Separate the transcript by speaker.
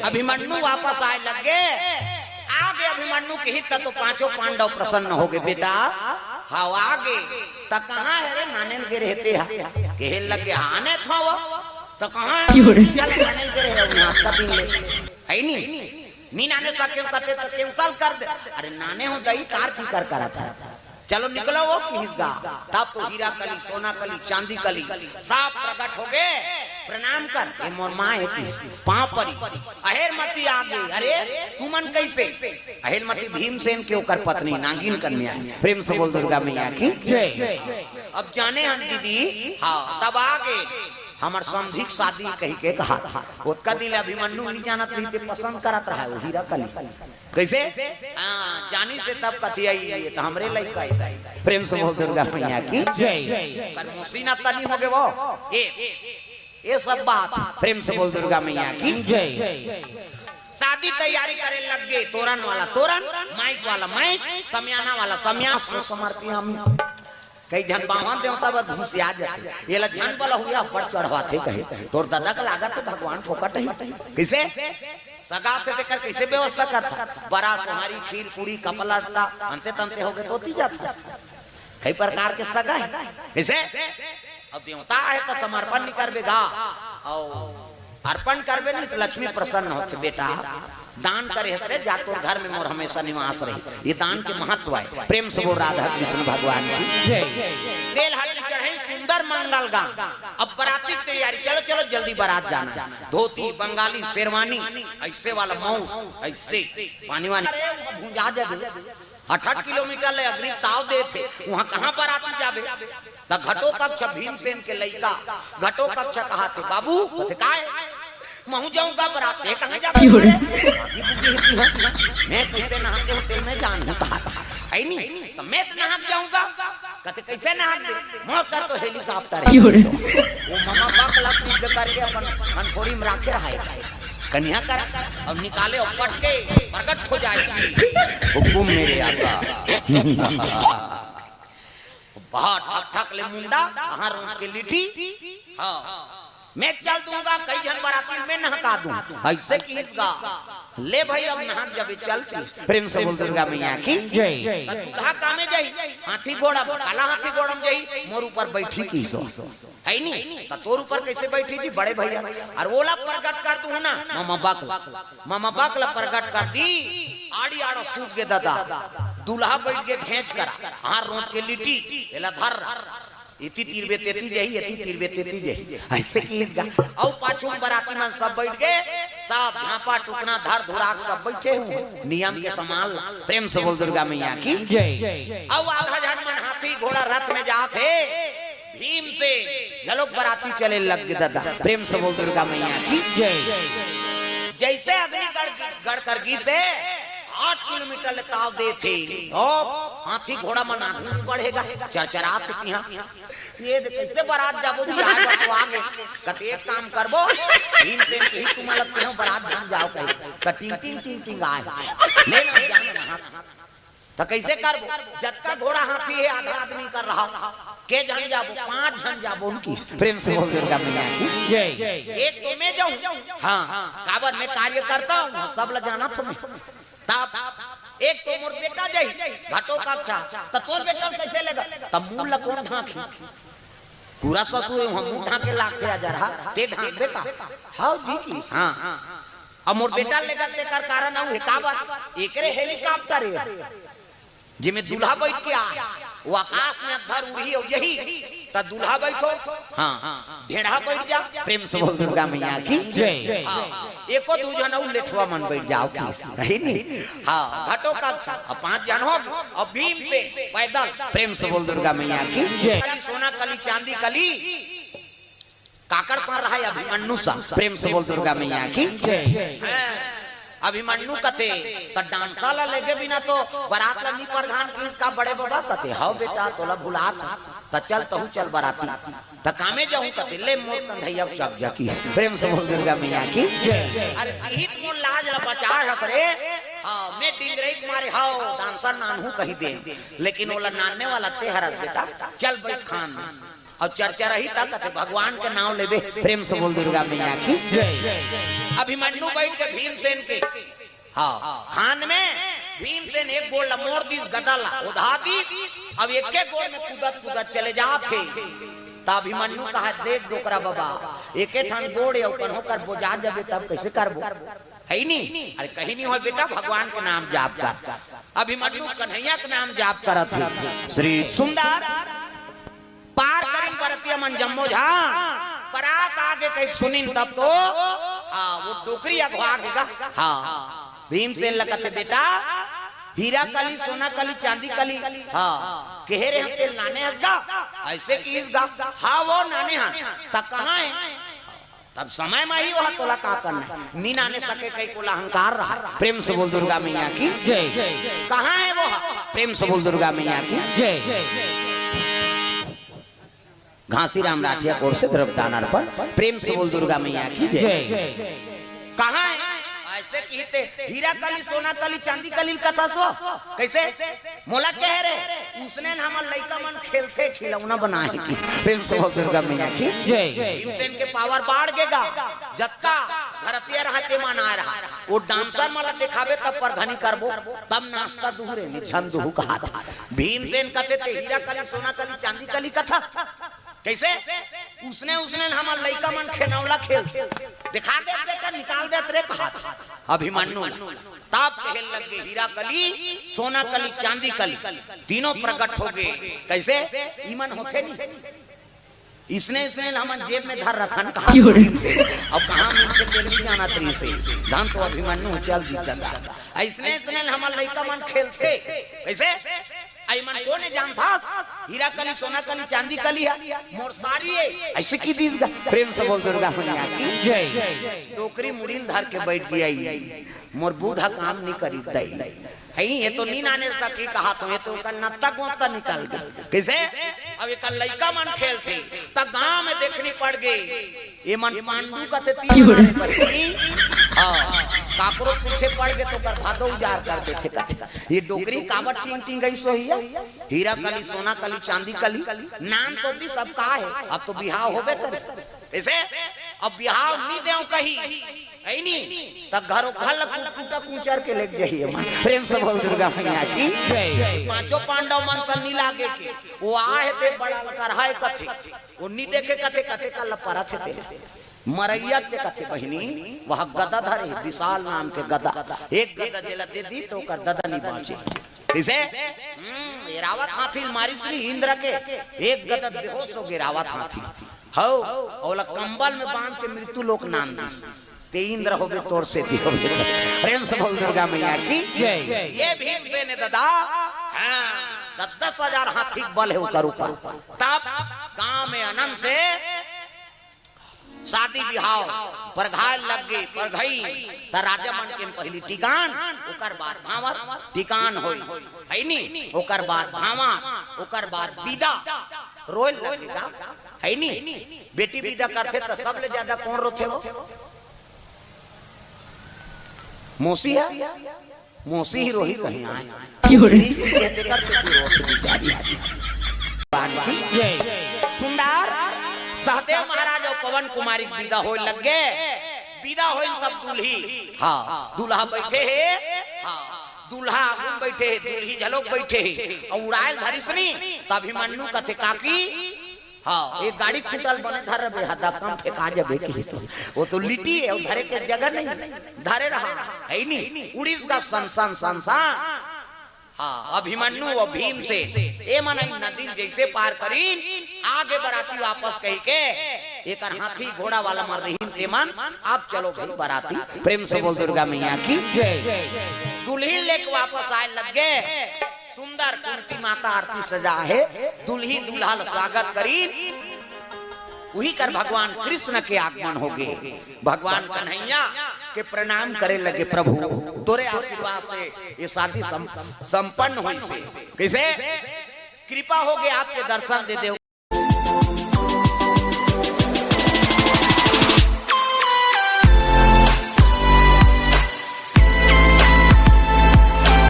Speaker 1: अभिमन्यु वापस आए लगे आगे अभिमन्यु के हित तो पांचों पांडव प्रसन्न हो गए बेटा हाँ आगे तक कहाँ है रे नाने के रहते हैं कहे लगे आने था वो तो कहाँ नाने के रहे आता दिन ले है नहीं नाने सा क्यों करते तो क्यों साल कर दे अरे नाने हो दही कार की कर करा था चलो निकलो वो किसगा तब तो हीरा कली सोना कली चांदी कली सब प्रकट हो गए प्रणाम कर ये मोर माँ है किस पांव परी अहेरमती आ गई अरे तू मन कैसे अहेरमती भीमसेन के ऊपर पत्नी नागिन कन्या प्रेम से बोल दुर्गा मैया की जय अब जाने हम दीदी हाँ तब आ गए हमार समधिक शादी कही के कहा उसका दिल अभिमन्यु नहीं जाना प्रीति पसंद करत रहा वो हीरा कली कैसे जानी से तब कथी आई तो हमरे लइका है प्रेम से बोल दुर्गा मैया की जय पर मुसीना तनी हो गए वो ये सब बात प्रेम से बोल दुर्गा मैया की जय शादी तैयारी करे लग गए तोरण वाला तोरण माइक वाला माइक समियाना वाला समिया समर्पी हम कई जन बावन देवता बद घुसिया जाते ये ला ध्यान वाला हुआ पर चढ़वाते कहे तोर दादा का लागत है भगवान फोकट है कैसे सगा से देकर कैसे व्यवस्था करता बड़ा सोहारी खीर पूरी कपड़ा अंते तंते हो गए तो ती जाता कई प्रकार के सगा है कैसे अब देवता है तो समर्पण नहीं करबेगा और अर्पण करबे नहीं तो लक्ष्मी प्रसन्न होते बेटा दान करे रे जा तो घर में मोर हमेशा निवास रही ये दान के महत्व है प्रेम से बोल राधा कृष्ण भगवान की तेल हल्दी चढ़े सुंदर मंगल गान अब बराती तैयारी चलो चलो जल्दी बारात जाना धोती बंगाली शेरवानी ऐसे वाला मऊ ऐसे पानी वानी भूंजा जाबे 8 किलोमीटर ले अग्नि ताव दे थे वहां कहां बाराती जाबे त घटो कक्ष भीमसेन के लइका घटो कक्ष कहा थे बाबू कथे काय महू जाऊंगा बरात है कहां जाबे मैं कैसे नहाते हो तेल में जान हूं कहा है नहीं तो मैं तो नहा जाऊंगा कहते कैसे नहा दे मोह कर तो हेलीकॉप्टर है वो मामा बाप ला पूज करके अपन मनफोरी में रखे रहा है कन्या कर अब निकाले और पट के प्रकट हो जाएगी हुकुम मेरे आका बहुत ठक ठक ले मुंडा कहां रोक के लिठी हां मैं चल दूंगा कई जन बाराती में नहका दूं ऐसे कीसगा ले भाई अब नहा जब चल प्रेम से बोल दुर्गा मैया की जय दूल्हा कामे जाई हाथी घोड़ा काला हाथी घोड़ा में जाई मोर ऊपर बैठी की सो है नहीं तो तोर ऊपर कैसे बैठी थी बड़े भैया और ओला प्रकट कर तू ना मामा बाकला प्रकट कर दी आड़ी आड़ो सूख के दादा दूल्हा बैठ के खींच कर हार रोट के लिटी एला धर इति तीरबे तेती जही इति तीरबे तेती जही ऐसे कीगा औ पाछू बराती मन सब बैठ गए सब झापा टुकना धर धुराक सब बैठे हुए नियम के समान प्रेम से बोल दुर्गा मैया की जय औ आधा जन मन हाथी घोड़ा रथ में जाते भीम से झलक बराती चले लग गए दादा प्रेम से बोल दुर्गा मैया की जय जैसे अग्नि गढ़ करगी से 8 किलोमीटर ले ताव दे थे हाथी घोड़ा मन आगे बढ़ेगा चरचरा से यहाँ ये कैसे बारात जाबो जी तो आगे कते एक काम करबो भीम से ही तुम लगते हो बारात जाओ कहीं कटिंग टिंग टिंग टिंग आए ले ना जाना तो कैसे करबो जत्का घोड़ा हाथी है आधा आदमी कर रहा के जन जाबो 5 जन जाबो उनकी प्रेम से बोल दुर्गा मैया की जय एक तो मैं जाऊं हां काबर में कार्य करता हूं सब ल जाना तुम्हें तब एक तो मोर बेटा जाई घटो कक्षा त तोर बेटा कैसे लेगा तब मुंह ल कौन ढांकी पूरा ससुर हम मुंह ढांके लागते हजार ते ढांक बेटा हां जी की हां अब मोर बेटा लेगा ते कर कारण है का बात एकरे हेलीकॉप्टर है जिमे दूल्हा बैठ के आ वो आकाश में धर उड़ी हो यही त दूल्हा बैठो हां ढेढ़ा बैठ जा प्रेम से बोल दुर्गा मैया की जय एको दू जन और लेठवा मन बैठ जाओ कहीं नहीं हां घटो कक्षा अब 5 जन हो अब भीम से पैदल प्रेम से बोल दुर्गा मैया की जय कली सोना कली चांदी कली काकड़ सा रहा है अभिमन्यु सा प्रेम से बोल दुर्गा मैया की जय अभिमन्यु कथे त डांसा ला लेके बिना तो बारात ला नी परघान का बड़े बाबा कथे हां बेटा तोला भुलात त चल तहु चल बाराती त कामे जाऊं कथे ले मोर कंधैया चक जा की प्रेम से बोल दुर्गा मैया की जय अरे हित मोर लाज ला बचा हस रे हां मैं डिंगरई मारे हां डांसा नानहु कही दे लेकिन ओला नानने वाला ते हरस बेटा चल बैठ खान और चर्चा रही तक भगवान के नाम लेबे प्रेम से बोल दुर्गा मैया की जय अभिमन्यु बैठ के भीमसेन के हाँ खान में भीमसेन एक गोल मोड़ दी गदल उधा दी। अब एक गोल में कूदत कूदत चले जाते तब अभिमन्यु कहा देख डोकरा बाबा एक ठन गोड़ होकर बोझा जब तब कैसे करबो है नहीं। अरे कहीं नहीं हो बेटा भगवान के नाम जाप कर। अभिमन्यु कन्हैया के नाम जाप करत है। श्री सुंदर पार करें परतिया मन जम्मो झा परात आगे कहीं सुनिन तब तो हाँ वो डोकरी अगवा देगा। हाँ भीमसेन लगत है बेटा हीरा कली सोना कली चांदी कली हाँ केहरे हम तेल नाने हसगा ऐसे की इसगा हाँ वो नाने हाँ तब कहाँ है तब समय में ही वह तोला का करना नी नाने सके कई कोला अहंकार रहा। प्रेम से बोल दुर्गा मैया की जय। कहाँ है वो प्रेम से बोल दुर्गा मैया की जय। घासीराम राठिया कोर से द्रव्यदान अर्पण। प्रेम से बोल दुर्गा मैया की जय। कहाँ है ऐसे कहते हीरा कली सोना कली चांदी कली कथा सो कैसे मोला कह रहे उसने हमार लड़का मन खेलते खिलौना बनाए की। प्रेम से बोल दुर्गा मैया की जय। भीमसेन के पावर बढ़ गेगा जत्का घरतिया रहते मन आ रहा वो डांसर मला दिखावे तब परधनी करबो तब नाश्ता दूहरे निछन दूह कहा था। भीमसेन कहते थे हीरा कली सोना कली चांदी कली कथा कैसे उसने हमार लड़का मन खेलौना खेलते दिखा दे बेटा निकाल दे तेरे कहा था। अभिमन्यु ताप कहल लग गए हीरा कली सोना कली चांदी कली तीनों प्रकट हो गए कैसे ईमन होते नहीं इसने हम जेब में धर रखा कहा अब कहाँ मिलते तेल नहीं जाना तरी से धन तो अभिमन्यु चल दीदा इसने हमार लड़का मन खेलते कैसे मन को ने जानता हीरा कली सोना कली चांदी कली है मोर सारी है ऐसे की दीस गा। प्रेम से बोल दुर्गा मैया की जय। टोकरी मुरील धर के बैठ गई मोर बूढ़ा काम नहीं करी दई है ये तो नी नाने सकी कहा तो ये तो नत्ता गोता निकल गया कैसे। अब एक लड़का मन खेलते तब गांव में देखनी पड़ गई ये मन पांडु का थे काकरो पीछे पड़ गए तो कर भादो उजार कर देते कहते ये डोगरी कावट टिंग गई सो ही हीरा कली सोना कली चांदी कली नाम तो दी सब का है अब तो बिहाव होबे करे ऐसे अब बिहाव नहीं देव कही है नहीं तब घरों घर कुटा कुचर के लेके जाइए मन। प्रेम से बोल दुर्गा मैया की पांचों पांडव मन सन नहीं लागे के वो आए थे बड़ा करहाय कथे वो नहीं देखे कथे कथे का लपरा थे मरैया से कथे बहिनी वह गदा धरे विशाल नाम के गदा एक गदा जेला दे दी तो कर गदा नहीं बाचे इसे रावत हाथी मारी श्री इंद्र के एक गदा बेहोश हो गए रावत हाथी हो ओला कंबल में बांध के मृत्यु लोक नाम दी ते इंद्र होबे तोर से दी होबे। प्रेम से बोल दुर्गा मैया की जय। ये भीमसेन ने दादा हां 10,000 हाथी बल है ऊपर ऊपर तब गांव में अनंत से शादी बिहाव पर घायल लग गई पर गई त राजा मन के पहली टिकान ओकर बाद भावर टिकान होई है नी ओकर बाद भावा ओकर बाद विदा रोल लगेगा है नी बेटी विदा करते त सबले ज्यादा कौन रोथे हो मौसी है मौसी ही रोही कहीं आए कहते कर से रोथे बिचारी बाकी सुंदर सहदेव महाराज और पवन कुमारी विदा हो लग गए विदा हो तब दूल्ही हाँ दूल्हा बैठे है हाँ दूल्हा बैठे है दूल्ही झलोक बैठे है और उड़ायल धरिसनी तभी मन्नू कथे काकी हाँ एक गाड़ी फूटल बने धर बे हदा कम फेंका जबे की वो तो लिटी है धरे के जगह नहीं धरे रहा है नहीं उड़ीस का संसन संसान हाँ अभिमन्यु और भीम से ए मन नदी जैसे पार करी आगे बराती वापस कही के एक हाथी घोड़ा वाला मर रही ते मन आप चलो भाई बराती। प्रेम से बोल दुर्गा मैया की जय। दुल्हन लेके वापस आए लग गए सुंदर कुंती माता आरती सजा है दुल्ही दुल्हा स्वागत करी वही कर भगवान कृष्ण के आगमन हो गए भगवान कन्हैया के प्रणाम करे लगे प्रभु तोरे आशीर्वाद से ये शादी संपन्न हुई से कैसे कृपा हो गए आपके दर्शन दे दे